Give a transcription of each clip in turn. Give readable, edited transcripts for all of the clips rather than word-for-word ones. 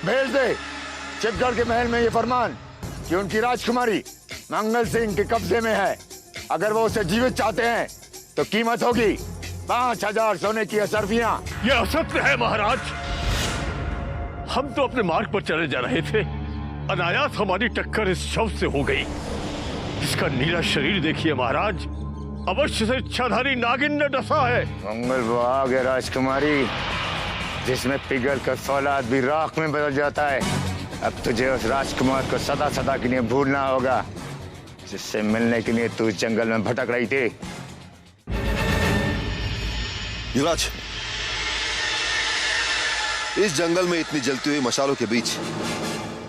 भेज दे चित्तगढ़ के महल में ये फरमान कि उनकी राजकुमारी मंगल सिंह के कब्जे में है। अगर वो उसे जीवित चाहते हैं तो कीमत होगी 5000 सोने की असरफियां। ये असत्य है महाराज। हम तो अपने मार्ग पर चले जा रहे थे, अनायास हमारी टक्कर इस शव से हो गई। इसका नीला शरीर देखिए महाराज, अवश्य से इच्छाधारी नागिन ने डसा है। मंगल वो आग है राजकुमारी, जिसमें पिघल कर फौलाद भी राख में बदल जाता है। अब तुझे उस राजकुमार को सदा सदा के लिए भूलना होगा, जिससे मिलने के लिए तू जंगल में भटक रही थी। युवराज, इस जंगल में इतनी जलती हुई मशालों के बीच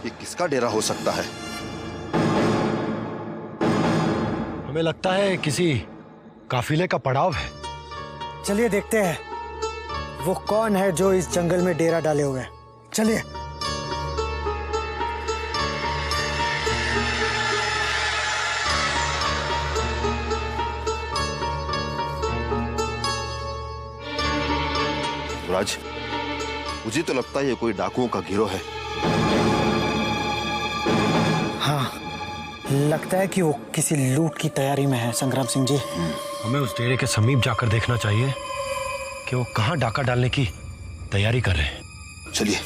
ये किसका डेरा हो सकता है? हमें लगता है किसी काफिले का पड़ाव है। चलिए देखते हैं वो कौन है जो इस जंगल में डेरा डाले हुए है। चलिए। युवराज, मुझे तो लगता है ये कोई डाकुओं का गिरोह है। हाँ, लगता है कि वो किसी लूट की तैयारी में है संग्राम सिंह जी। हमें उस डेरे के समीप जाकर देखना चाहिए कि वो कहाँ डाका डालने की तैयारी कर रहे हैं। चलिए।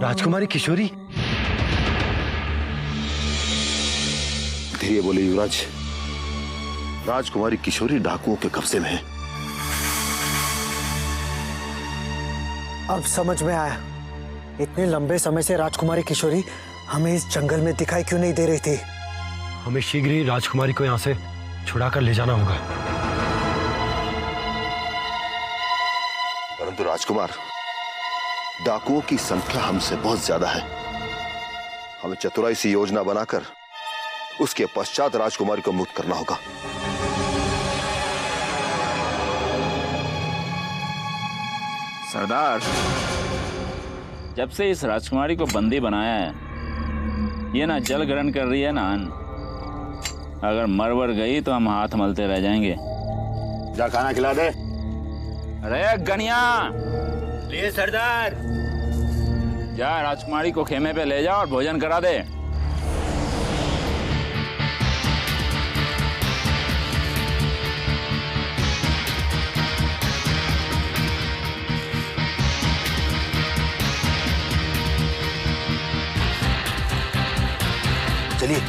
राजकुमारी किशोरी। धीरे बोले युवराज, राजकुमारी किशोरी डाकुओं के कब्जे में है। अब समझ में आया, इतने लंबे समय से राजकुमारी किशोरी हमें इस जंगल में दिखाई क्यों नहीं दे रही थी। हमें शीघ्र ही राजकुमारी को यहाँ से छुड़ाकर ले जाना होगा। परंतु राजकुमार, डाकुओं की संख्या हमसे बहुत ज्यादा है। हमें चतुराई से योजना बनाकर उसके पश्चात राजकुमारी को मुक्त करना होगा। सरदार, जब से इस राजकुमारी को बंदी बनाया है, ये ना जल ग्रहण कर रही है ना अन्न। अगर मरवर गई तो हम हाथ मलते रह जाएंगे। जा खाना खिला दे। अरे गनिया, लिए सरदार। जा राजकुमारी को खेमे पे ले जा और भोजन करा दे। चलिए।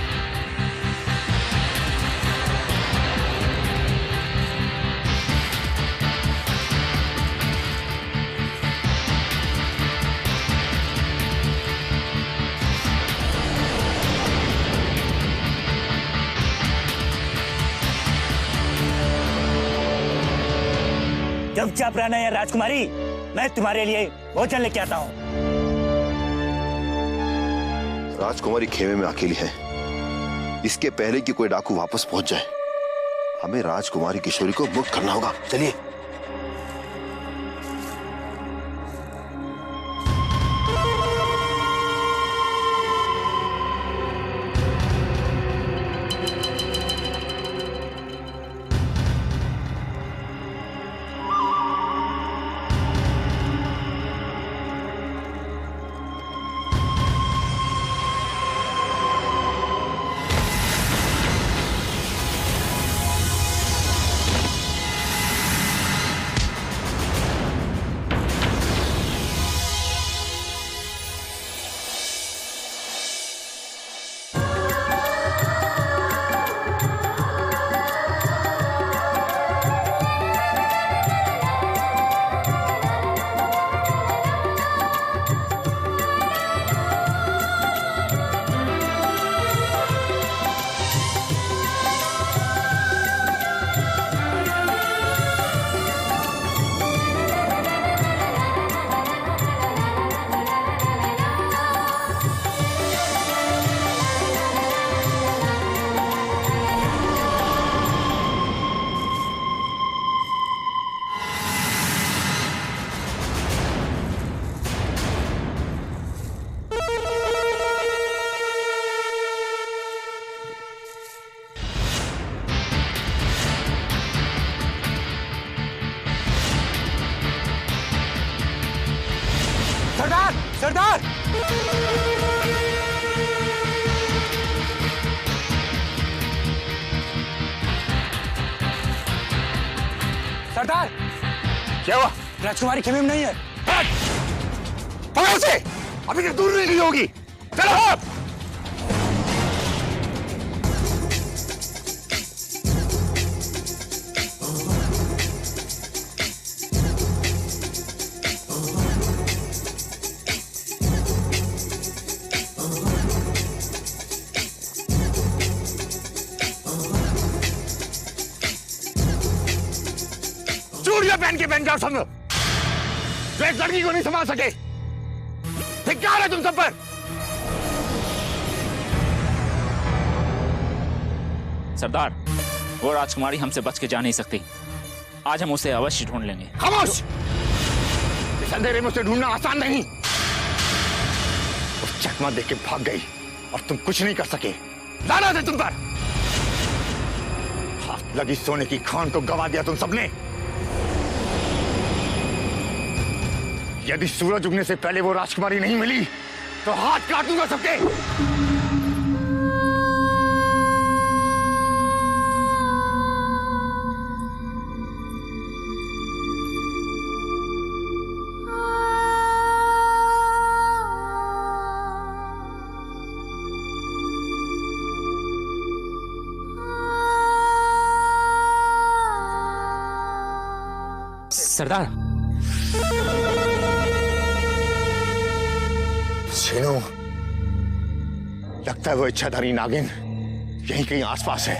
चुपचाप रहना है राजकुमारी, मैं तुम्हारे लिए भोजन लेके आता हूँ। राजकुमारी खेमे में अकेली है। इसके पहले कि कोई डाकू वापस पहुंच जाए, हमें राजकुमारी किशोरी को मुक्त करना होगा। चलिए। सरदार, क्या हुआ? राजकुमारी खेमे में नहीं है। पकड़ो उसे, अभी तक दूर नहीं गई होगी। चलो। चूड़ियां पहन के पहन जाओ सब लोग, जो एक लड़की को नहीं संभाल सके। धिक्कार है तुम सब पर। सरदार, वो राजकुमारी हमसे बच के जा नहीं सकती। आज हम उसे अवश्य ढूंढ लेंगे। खामोश! इस अंधेरे में उसे ढूंढना आसान नहीं। उस चकमा देख के भाग गई और तुम कुछ नहीं कर सके। लानत है तुम पर। हाथ लगी सोने की खान को गवा दिया तुम सबने। यदि सूरज उगने से पहले वो राजकुमारी नहीं मिली तो हाथ काट दूंगा सबके। सरदार, सीनू, लगता है वो इच्छाधारी नागिन यहीं कहीं आसपास है।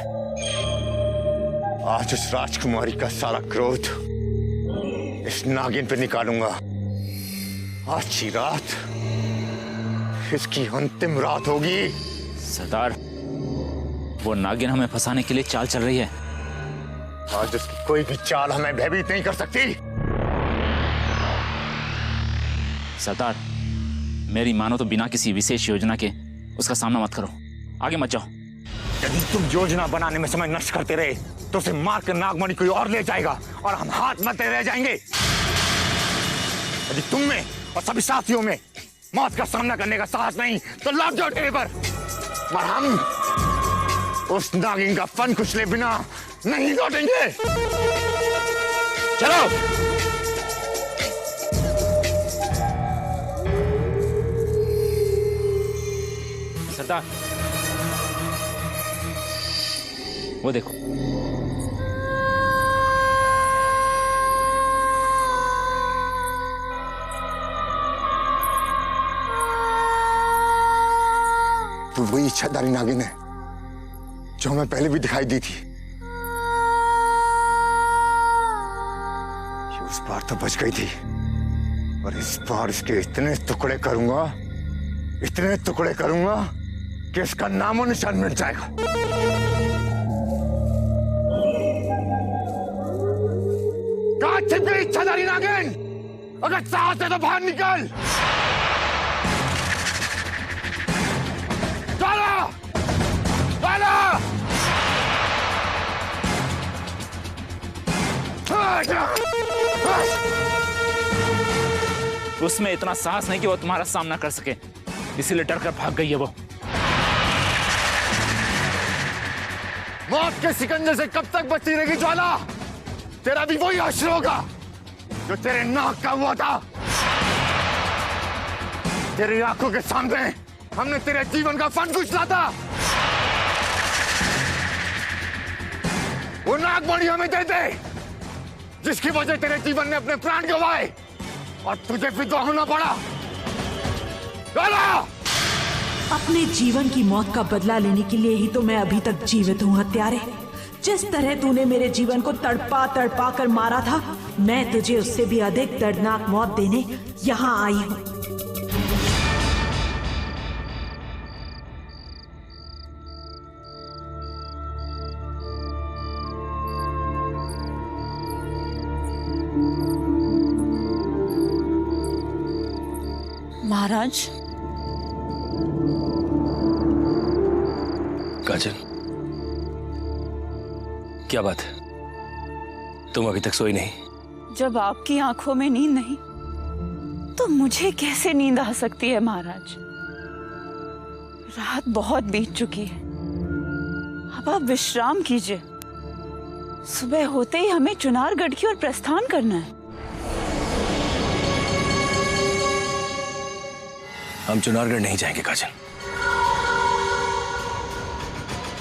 आज उस राजकुमारी का सारा क्रोध इस नागिन पे निकालूंगा। आज की रात इसकी अंतिम रात होगी। सरदार, वो नागिन हमें फंसाने के लिए चाल चल रही है। आज उसकी कोई भी चाल हमें भयभीत नहीं कर सकती। सरदार, मेरी मानो तो बिना किसी विशेष योजना के उसका सामना मत करो। आगे मत जाओ। यदि तुम योजना बनाने में समय नष्ट करते रहे तो उसे मार कर नागमणि कोई और ले जाएगा और हम हाथ मलते रह जाएंगे। यदि तुम में और सभी साथियों में मौत का सामना करने का साहस नहीं तो लौट जाओ टेरे पर। और हम उस नागिन का फन कुचले बिना नहीं लौटेंगे। चलो। सरदार, वो देखो। तू वही इच्छाधारी नागिन है जो हमें पहले भी दिखाई दी थी। ये उस बार तो बच गई थी और इस बार इसके इतने टुकड़े करूंगा कि इसका नामो निशान मिट जाएगा। कहां छिप गई इच्छाधारी नागिन? अगर साहस है तो बाहर निकल। उसमें इतना साहस नहीं कि वो तुम्हारा सामना कर सके, इसीलिए डरकर भाग गई है वो। मौत के सिकंजे से कब तक बचती रहेगी ज्वाला? तेरा भी वही हश्र होगा जो तेरे नाक का हुआ था। तेरी आंखों के सामने हमने तेरे जीवन का फन कुचला था। वो नागमणि हमें दे दे जिसकी वजह तेरे जीवन ने अपने प्राण गंवाए और तुझे विधवा होना पड़ा। अपने जीवन की मौत का बदला लेने के लिए ही तो मैं अभी तक जीवित हूँ हत्यारे। जिस तरह तूने मेरे जीवन को तड़पा तड़पा कर मारा था, मैं तुझे उससे भी अधिक दर्दनाक मौत देने यहाँ आई हूँ। महाराज, काजल, क्या बात है? तुम अभी तक सोई नहीं? जब आपकी आंखों में नींद नहीं तो मुझे कैसे नींद आ सकती है महाराज? रात बहुत बीत चुकी है, अब आप विश्राम कीजिए। सुबह होते ही हमें चुनारगढ़ की ओर प्रस्थान करना है। हम चुनारगढ़ नहीं जाएंगे काजल,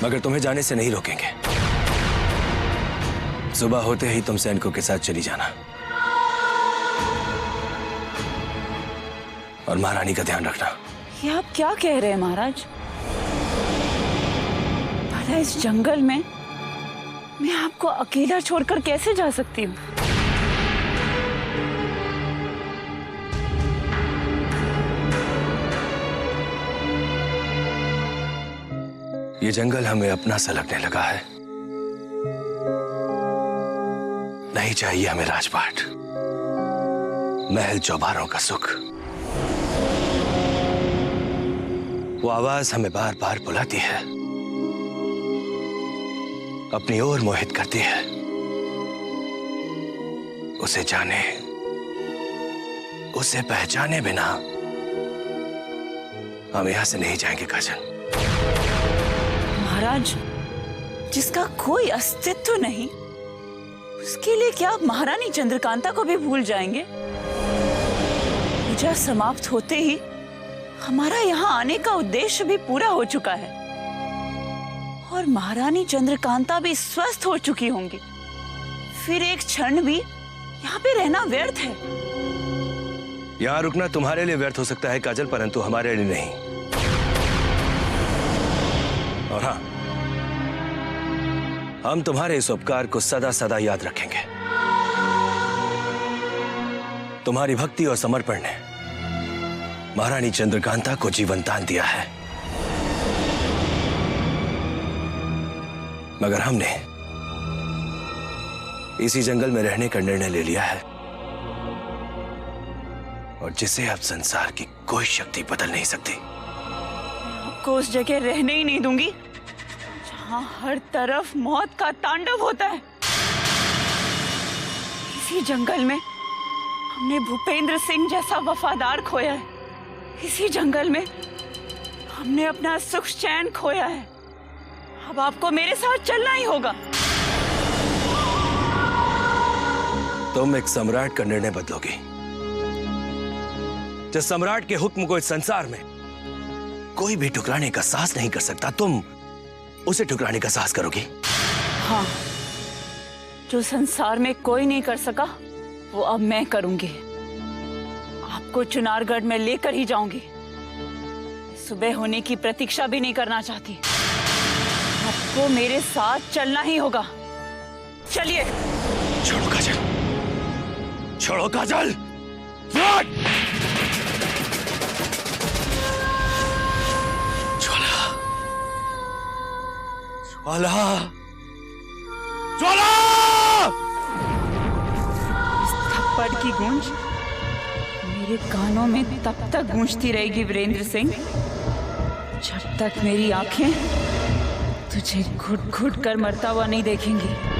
मगर तुम्हें जाने से नहीं रोकेंगे। सुबह होते ही तुम सैनिकों के साथ चली जाना और महारानी का ध्यान रखना। ये आप क्या कह रहे हैं महाराज? भला इस जंगल में मैं आपको अकेला छोड़कर कैसे जा सकती हूँ? ये जंगल हमें अपना सा लगने लगा है। नहीं चाहिए हमें राजपाट, महल चौबारों का सुख। वो आवाज हमें बार बार बुलाती है, अपनी ओर मोहित करती है। उसे जाने, उसे पहचाने बिना हम यहां से नहीं जाएंगे काजल। महाराज, जिसका कोई अस्तित्व नहीं, उसके लिए क्या आप महारानी चंद्रकांता को भी भूल जाएंगे? पूजा समाप्त होते ही हमारा यहाँ आने का उद्देश्य भी पूरा हो चुका है और महारानी चंद्रकांता भी स्वस्थ हो चुकी होंगी। फिर एक क्षण भी यहाँ पे रहना व्यर्थ है। यहाँ रुकना तुम्हारे लिए व्यर्थ हो सकता है काजल, परंतु हमारे लिए नहीं। और हाँ, हम तुम्हारे इस उपकार को सदा सदा याद रखेंगे। तुम्हारी भक्ति और समर्पण ने महारानी चंद्रकांता को जीवन दान दिया है, मगर हमने इसी जंगल में रहने का निर्णय ले लिया है और जिसे अब संसार की कोई शक्ति बदल नहीं सकती। आपको उस जगह रहने ही नहीं दूंगी जहां हर तरफ मौत का तांडव होता है। इसी जंगल में हमने भूपेंद्र सिंह जैसा वफादार खोया है। इसी जंगल में हमने अपना सुख चैन खोया है। अब आपको मेरे साथ चलना ही होगा। तुम एक सम्राट का निर्णय बदलोगी। जिस सम्राट के हुक्म को इस संसार में कोई भी ठुकराने का साहस नहीं कर सकता, तुम उसे ठुकराने का साहस करोगी। हाँ, जो संसार में कोई नहीं कर सका वो अब मैं करूंगी। आपको चुनारगढ़ में लेकर ही जाऊंगी। सुबह होने की प्रतीक्षा भी नहीं करना चाहती। आपको मेरे साथ चलना ही होगा। चलिए। छोड़ो काजल, छोड़ो काजल। ज्वाला, ज्वाला, ज्वाला। इस थप्पड़ की गूंज मेरे कानों में तब तक गूंजती रहेगी वीरेंद्र सिंह, जब तक मेरी आंखें तुझे घुट घुट कर मरता हुआ नहीं देखेंगी।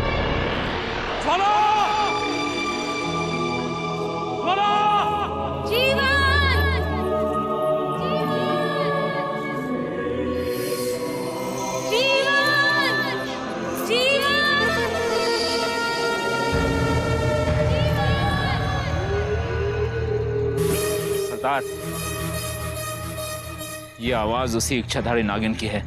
सरदार, ये आवाज उसी इच्छाधारी नागिन की है।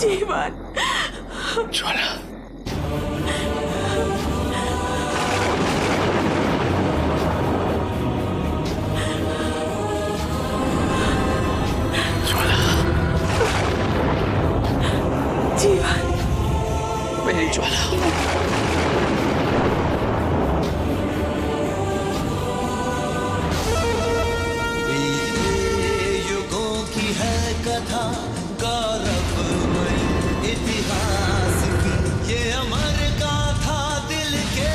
जीवन। ज्वाला, जीवन, मेरी ज्वाला। युगों की है कथा, गौरवमय इतिहास की, ये अमर गाथा दिल के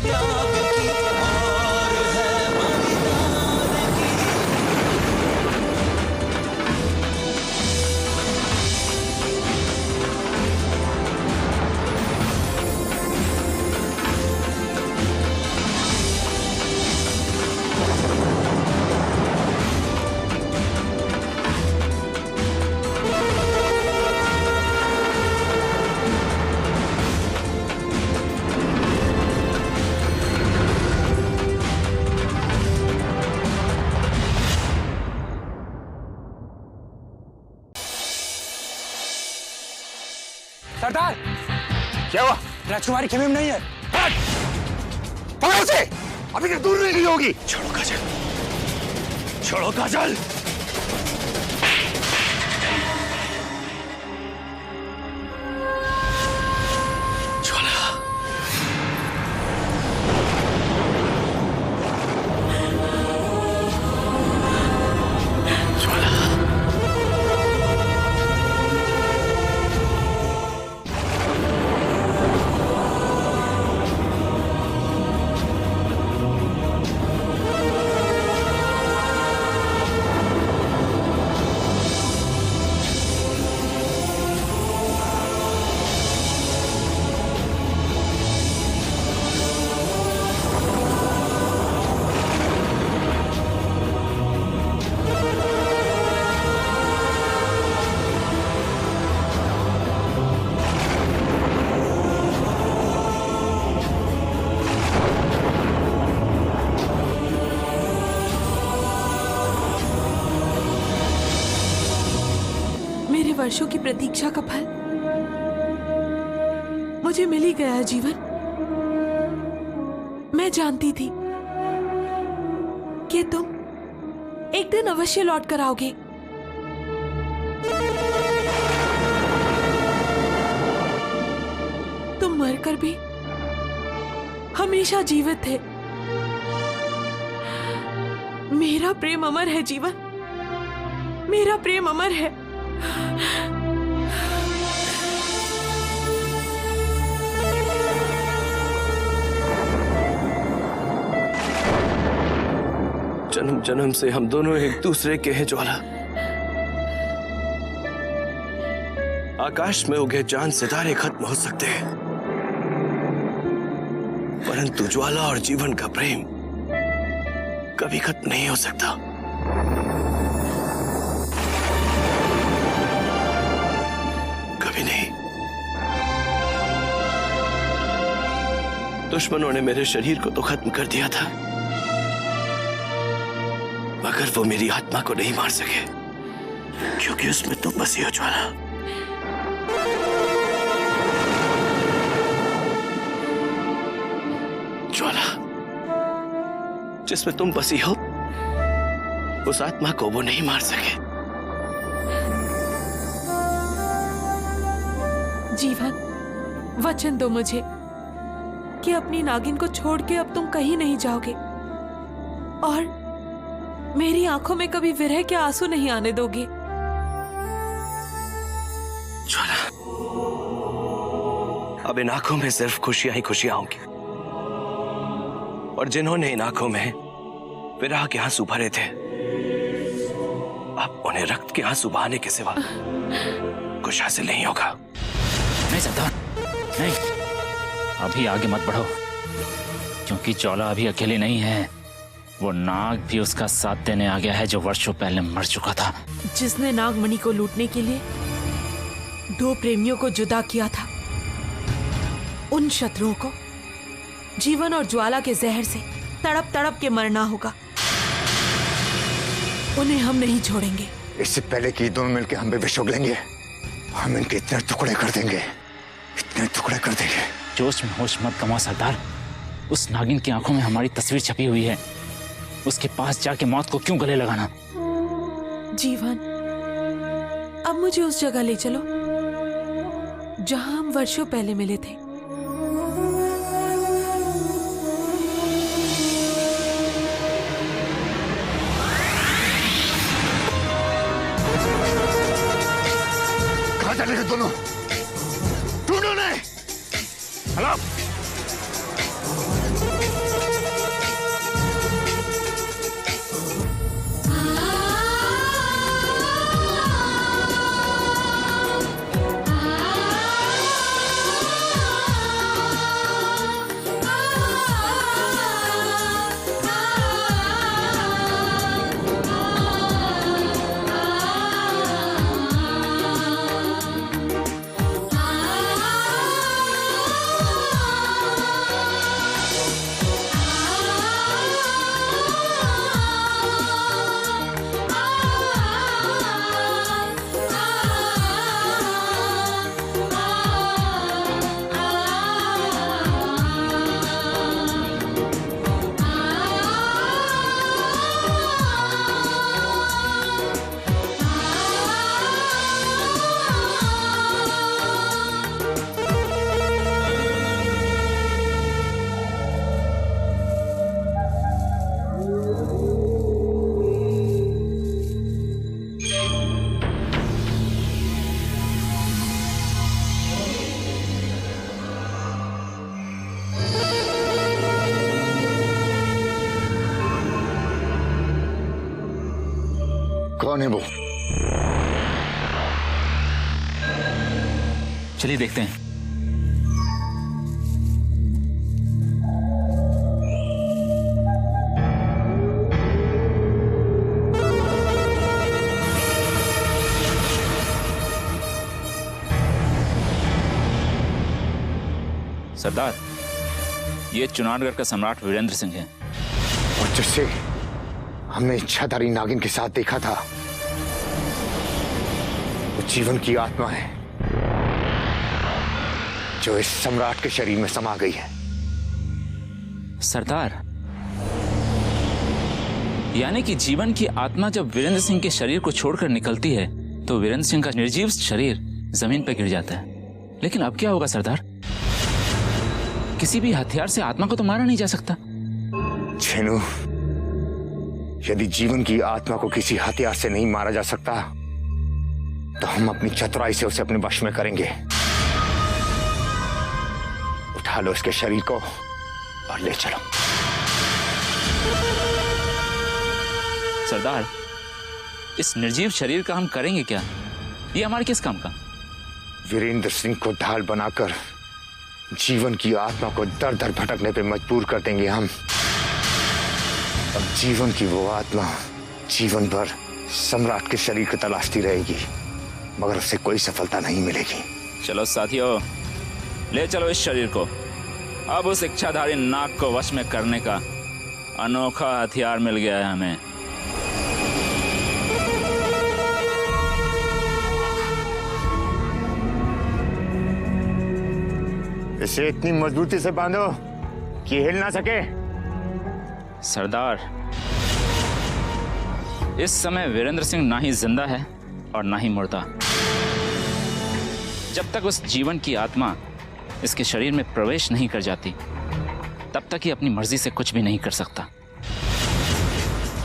त्याग की और है बलिदान की। सरदार, क्या हुआ? राजकुमारी खेमे में नहीं है। पकड़ो उसे, अभी तक दूर नहीं गई होगी। छोड़ो काजल, छोड़ो काजल। ज्वाला, ज्वाला, मेरे वर्षों की प्रतीक्षा का फल मुझे मिल ही गया जीवन। मैं जानती थी कि तुम एक दिन अवश्य लौट कर आओगे। तुम मरकर भी हमेशा जीवित थे। मेरा प्रेम अमर है जीवन, मेरा प्रेम अमर है। जन्म जन्म से हम दोनों एक दूसरे के हैं ज्वाला। आकाश में उगे चांद सितारे खत्म हो सकते हैं, परंतु ज्वाला और जीवन का प्रेम कभी खत्म नहीं हो सकता। कभी नहीं। दुश्मनों ने मेरे शरीर को तो खत्म कर दिया था, मगर वो मेरी आत्मा को नहीं मार सके, क्योंकि उसमें तुम बसी हो ज्वाला। ज्वाला, जिसमें तुम बसी हो, उस आत्मा को वो नहीं मार सके। जीवन, वचन दो मुझे कि अपनी नागिन को छोड़ के अब तुम कहीं नहीं जाओगे और मेरी आंखों में कभी विरह के आंसू नहीं आने दोगे। ज्वाला, अब इन आंखों में सिर्फ खुशियां ही खुशियां होंगी, और जिन्होंने इन आंखों में विरह के आंसू भरे थे, अब उन्हें रक्त के आंसू बहाने के सिवा कुछ हासिल नहीं होगा। नहीं सरदार, नहीं, अभी आगे मत बढ़ो, क्योंकि ज्वाला अभी अकेली नहीं है। वो नाग भी उसका साथ देने आ गया है, जो वर्षों पहले मर चुका था। जिसने नागमणि को लूटने के लिए दो प्रेमियों को जुदा किया था, उन शत्रुओं को जीवन और ज्वाला के जहर से तड़प तड़प के मरना होगा। उन्हें हम नहीं छोड़ेंगे। इससे पहले कि दोनों मिलकर हम पे विष उगलेंगे, हम इनके इतने टुकड़े कर देंगे, इतने टुकड़े कर देंगे। जोश में होश मत गंवाओ सरदार। उस नागिन की आंखों में हमारी तस्वीर छपी हुई है। उसके पास जाके मौत को क्यों गले लगाना? जीवन, अब मुझे उस जगह ले चलो जहां हम वर्षों पहले मिले थे। कहां चले गए दोनों? ढूंढो उन्हें। हेलो, कौन है वो? चलिए देखते हैं। सरदार, ये चुनारगढ़ का सम्राट वीरेंद्र सिंह है। और जिससे हमने इच्छाधारी नागिन के साथ देखा था, वो जीवन की आत्मा है जो इस सम्राट के शरीर में समा गई है। सरदार, यानी कि जीवन की आत्मा जब वीरेंद्र सिंह के शरीर को छोड़कर निकलती है तो वीरेंद्र सिंह का निर्जीव शरीर जमीन पर गिर जाता है। लेकिन अब क्या होगा सरदार? किसी भी हथियार से आत्मा को तो मारा नहीं जा सकता। छेनू, यदि जीवन की आत्मा को किसी हथियार से नहीं मारा जा सकता तो हम अपनी चतुराई से उसे अपने वश में करेंगे। उठा लो इसके शरीर को और ले चलो। सरदार, इस निर्जीव शरीर का हम करेंगे क्या? ये हमारे किस काम का? वीरेंद्र सिंह को ढाल बनाकर जीवन की आत्मा को दर दर भटकने पे मजबूर कर देंगे हम। अब जीवन की वो आत्मा जीवन भर सम्राट के शरीर को तलाशती रहेगी, मगर उसे कोई सफलता नहीं मिलेगी। चलो साथियों, ले चलो इस शरीर को। अब उस इच्छाधारी नाग को वश में करने का अनोखा हथियार मिल गया है हमें। इसे इतनी मजबूती से बांधो कि हिल ना सके। सरदार, इस समय वीरेंद्र सिंह ना ही जिंदा है और ना ही मुर्दा। जब तक उस जीवन की आत्मा इसके शरीर में प्रवेश नहीं कर जाती, तब तक ही अपनी मर्जी से कुछ भी नहीं कर सकता।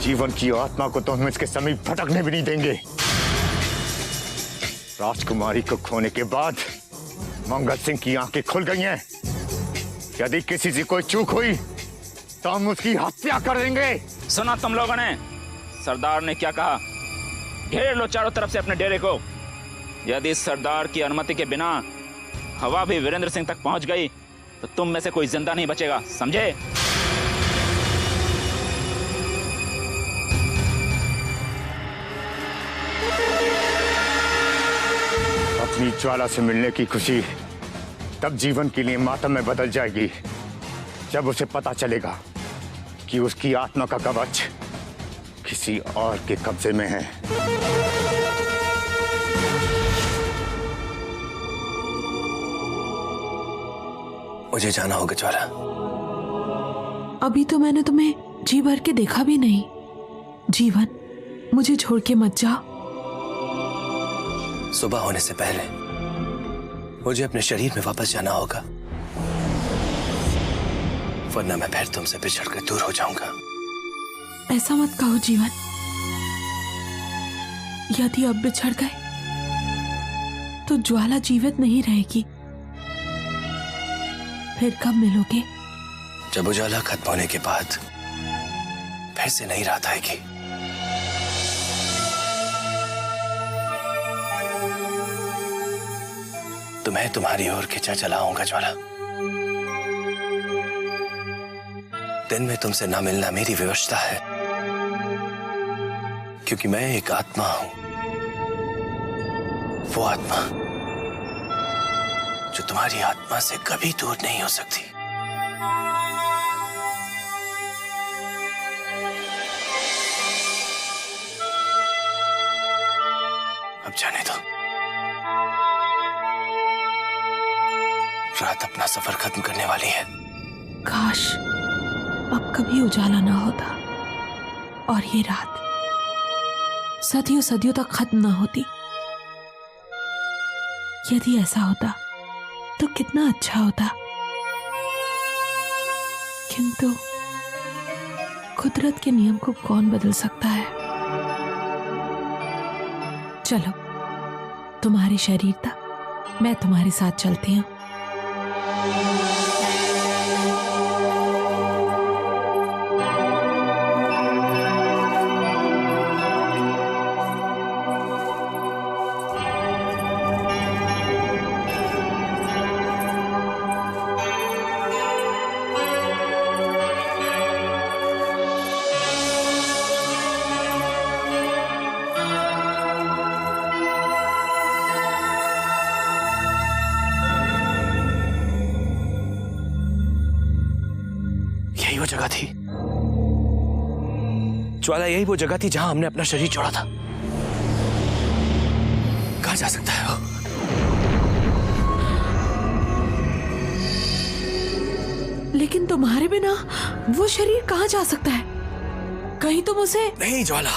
जीवन की आत्मा को तो हम इसके समीप भटकने भी नहीं देंगे। राजकुमारी को खोने के बाद मंगल सिंह की आंखें खुल गई हैं। यदि किसी से कोई चूक हुई तो हम उसकी हत्या कर देंगे। सुना तुम लोगों ने? सरदार ने क्या कहा? घेर लो चारों तरफ से अपने डेरे को। यदि सरदार की अनुमति के बिना हवा भी वीरेंद्र सिंह तक पहुंच गई तो तुम में से कोई जिंदा नहीं बचेगा, समझे? अपनी ज्वाला से मिलने की खुशी तब जीवन के लिए मातम में बदल जाएगी जब उसे पता चलेगा कि उसकी आत्मा का कवच किसी और के कब्जे में है। मुझे जाना होगा ज्वाला। अभी तो मैंने तुम्हें जी भर के देखा भी नहीं। जीवन, मुझे छोड़ के मत जाओ। सुबह होने से पहले मुझे अपने शरीर में वापस जाना होगा, वरना मैं फिर तुमसे बिछड़ कर दूर हो जाऊंगा। ऐसा मत कहो जीवन। यदि अब बिछड़ गए तो ज्वाला जीवित नहीं रहेगी। फिर कब मिलोगे? जब उजाला खत्म होने के बाद फिर से नई रात आएगी। तुम्हें तुम्हारी ओर खिंचा चला आऊंगा ज्वाला। दिन में तुमसे ना मिलना मेरी व्यवस्था है, क्योंकि मैं एक आत्मा हूं। वो आत्मा जो तुम्हारी आत्मा से कभी दूर नहीं हो सकती। अब जाने दो। रात अपना सफर खत्म करने वाली है। काश अब कभी उजाला ना होता और ये रात सदियों सदियों तक खत्म ना होती। यदि ऐसा होता तो कितना अच्छा होता। किंतु कुदरत के नियम को कौन बदल सकता है? चलो, तुम्हारे शरीर तक मैं तुम्हारे साथ चलती हूँ। वो जगह थी ज्वाला, यही वो जगह थी जहां हमने अपना शरीर छोड़ा था। कहां जा सकता है वो? लेकिन तुम्हारे बिना वो शरीर कहां जा सकता है? कहीं तुम उसे... नहीं ज्वाला,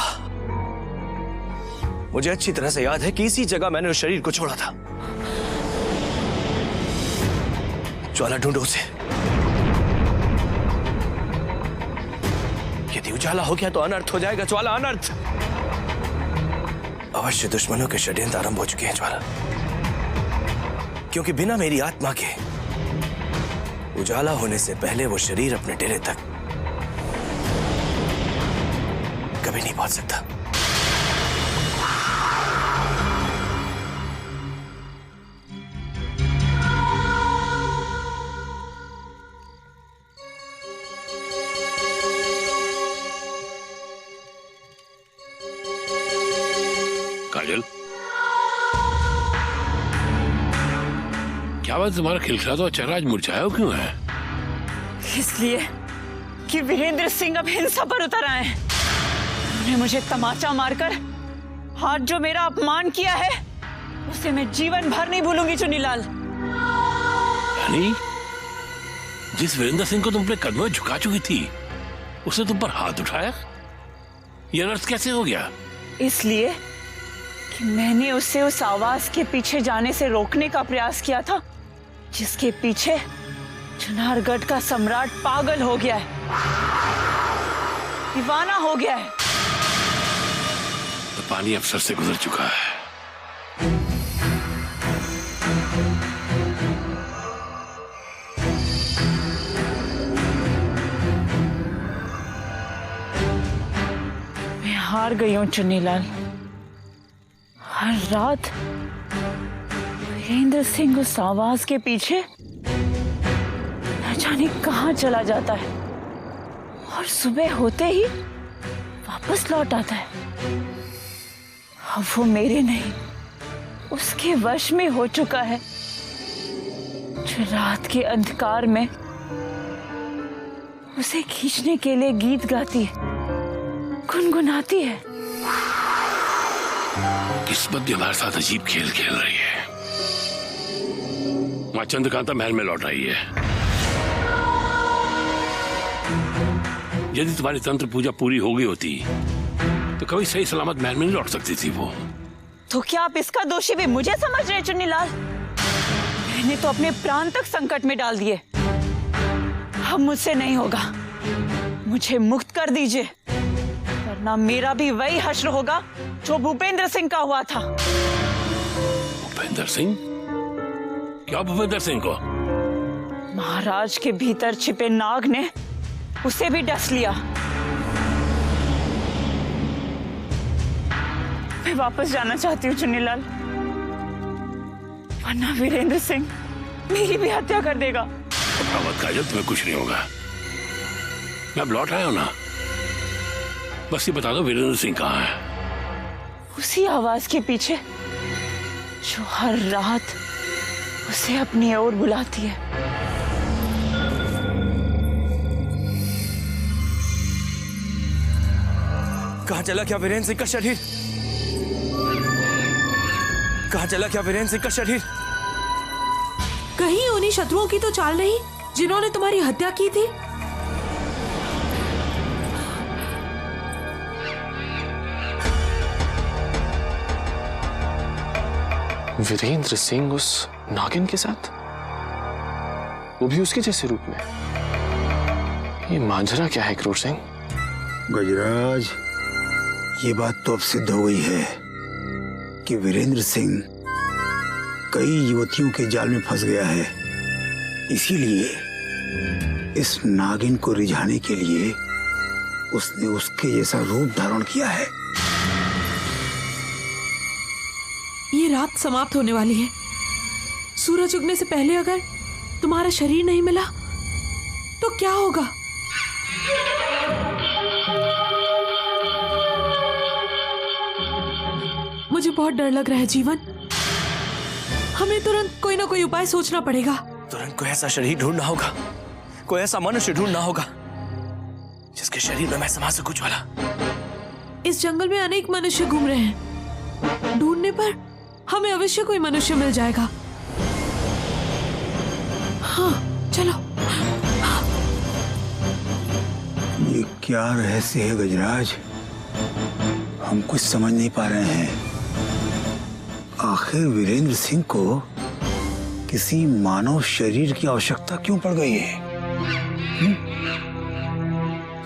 मुझे अच्छी तरह से याद है कि इसी जगह मैंने उस शरीर को छोड़ा था। ज्वाला, ढूंढो उसे। यदि उजाला हो गया तो अनर्थ हो जाएगा ज्वाला, अनर्थ। अवश्य दुश्मनों के षड्यंत्र आरंभ हो चुके हैं ज्वाला, क्योंकि बिना मेरी आत्मा के उजाला होने से पहले वो शरीर अपने डेरे तक कभी नहीं पहुंच सकता। काजल, क्या बात, तुम्हारा खिलखिलाता चेहरा आज मुरझाया क्यों है? इसलिए कि वीरेंद्र सिंह अब हिंसा पर उतर आए हैं। उन्होंने मुझे तमाचा मारकर आज जो मेरा अपमान किया है उसे मैं जीवन भर नहीं भूलूंगी चुन्नीलाल। यानी जिस वीरेंद्र सिंह को तुम अपने कदमों में झुका चुकी थी उसने तुम पर हाथ उठाया? यह अनर्थ कैसे हो गया? इसलिए कि मैंने उसे उस आवाज के पीछे जाने से रोकने का प्रयास किया था जिसके पीछे चुनारगढ़ का सम्राट पागल हो गया है, दीवाना हो गया है। तो पानी अफसर से गुजर चुका है। मैं हार गई हूं चुन्नीलाल। हर रात वीरेंद्र सिंह उस आवाज के पीछे न जाने कहां चला जाता है और सुबह होते ही वापस लौट आता है। अब वो मेरे नहीं उसके वश में हो चुका है, जो रात के अंधकार में उसे खींचने के लिए गीत गाती है, गुनगुनाती है। किस्मत भी हमारे साथ अजीब खेल खेल रही है। मां चंद्रकांता महल में लौट आई है। यदि तुम्हारी तंत्र पूजा पूरी हो गई होती तो कभी सही सलामत महल में नहीं लौट सकती थी वो। तो क्या आप इसका दोषी भी मुझे समझ रहे चुन्नीलाल? मैंने तो अपने प्राण तक संकट में डाल दिए। अब मुझसे नहीं होगा, मुझे मुक्त कर दीजिए, वरना मेरा भी वही हश्र होगा जो भूपेंद्र सिंह का हुआ था। भूपेंद्र सिंह? क्या भूपेंद्र सिंह को? महाराज के भीतर छिपे नाग ने उसे भी डस लिया। मैं वापस जाना चाहती हूँ चुन्नीलाल, वरना वीरेंद्र सिंह मेरी भी हत्या कर देगा। घबरावत काजल, तुम्हें कुछ नहीं होगा। मैं अब लौट आया हूं ना, बस ये बता दो वीरेंद्र सिंह कहाँ है? उसी आवाज के पीछे जो हर रात उसे अपनी ओर बुलाती है। कहाँ चला क्या वीरेंद्र सिंह का शरीर? कहाँ चला क्या वीरेंद्र सिंह का शरीर? कहीं उन्हीं शत्रुओं की तो चाल नहीं जिन्होंने तुम्हारी हत्या की थी? वीरेंद्र सिंह उस नागिन के साथ, वो भी उसके जैसे रूप में। ये मांझरा क्या है क्रूर सिंह? गजराज, ये बात तो अब सिद्ध हो गई है कि वीरेंद्र सिंह कई युवतियों के जाल में फंस गया है। इसीलिए इस नागिन को रिझाने के लिए उसने उसके जैसा रूप धारण किया है। ये रात समाप्त होने वाली है। सूरज उगने से पहले अगर तुम्हारा शरीर नहीं मिला तो क्या होगा? मुझे बहुत डर लग रहा है जीवन। हमें तुरंत कोई ना कोई उपाय सोचना पड़ेगा। तुरंत कोई ऐसा शरीर ढूंढना होगा, कोई ऐसा मनुष्य ढूंढना होगा जिसके शरीर में मैं समा सकूं ज्वाला। इस जंगल में अनेक मनुष्य घूम रहे हैं, ढूंढने पर हमें अवश्य कोई मनुष्य मिल जाएगा। हाँ चलो। ये क्या रहस्य है गजराज? हम कुछ समझ नहीं पा रहे हैं। आखिर वीरेंद्र सिंह को किसी मानव शरीर की आवश्यकता क्यों पड़ गई है?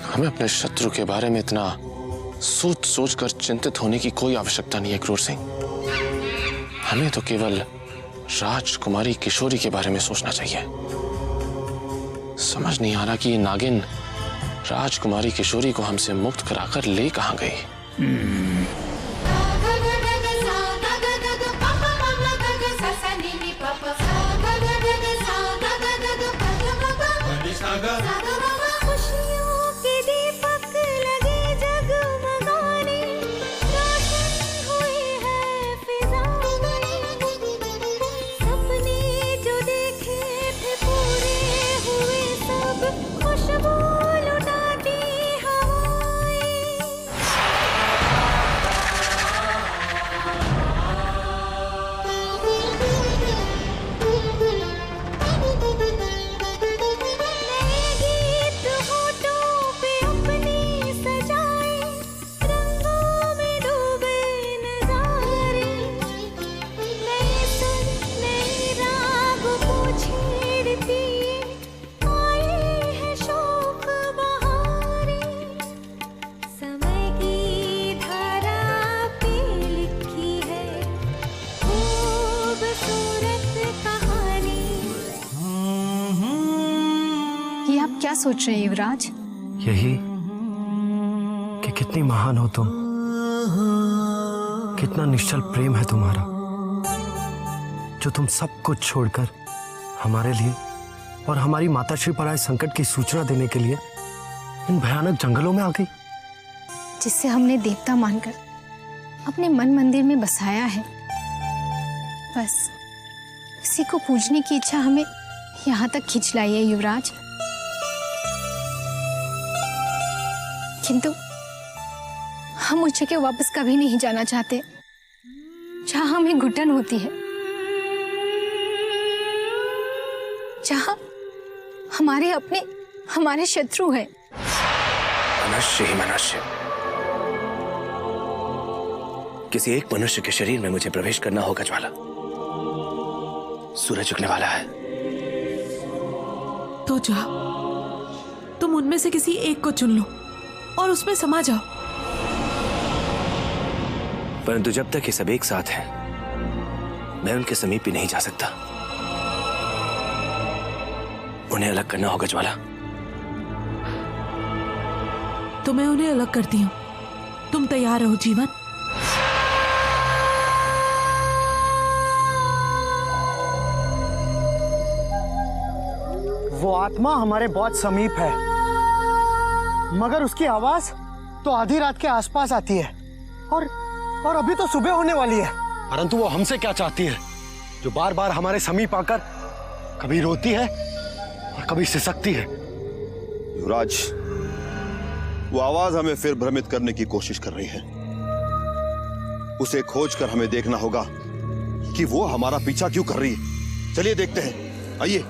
हमें अपने शत्रु के बारे में इतना सोच सोच कर चिंतित होने की कोई आवश्यकता नहीं है क्रूर सिंह। हमें तो केवल राजकुमारी किशोरी के बारे में सोचना चाहिए। समझ नहीं आ रहा कि ये नागिन राजकुमारी किशोरी को हमसे मुक्त कराकर ले कहां गई। क्या सोच रहे हैं युवराज? यही कि कितनी महान हो तुम, कितना निश्चल प्रेम है तुम्हारा, जो तुम सब कुछ छोड़कर हमारे लिए और हमारी माताश्री पर आए संकट की सूचना देने के लिए इन भयानक जंगलों में आ गई। जिससे हमने देवता मानकर अपने मन मंदिर में बसाया है, बस उसी को पूजने की इच्छा हमें यहाँ तक खींच लाई है युवराज। किंतु हम उस जगह वापस कभी नहीं जाना चाहते जहां हमें घुटन होती है, जहां हमारे अपने हमारे शत्रु हैं। मनुष्य ही मनुष्य। किसी एक मनुष्य के शरीर में मुझे प्रवेश करना होगा ज्वाला। सूरज उगने वाला है। तो जा, तुम उनमें से किसी एक को चुन लो और उसमें समा जाओ। परंतु जब तक ये सब एक साथ हैं, मैं उनके समीप भी नहीं जा सकता। उन्हें अलग करना होगा ज्वाला। तो मैं उन्हें अलग करती हूँ। तुम तैयार रहो जीवन। वो आत्मा हमारे बहुत समीप है, मगर उसकी आवाज तो आधी रात के आसपास आती है और अभी तो सुबह होने वाली है। परंतु वो हमसे क्या चाहती है जो बार बार हमारे समीप आकर कभी रोती है और कभी सिसकती है? युवराज, वो आवाज हमें फिर भ्रमित करने की कोशिश कर रही है। उसे खोजकर हमें देखना होगा कि वो हमारा पीछा क्यों कर रही है। चलिए देखते हैं, आइए।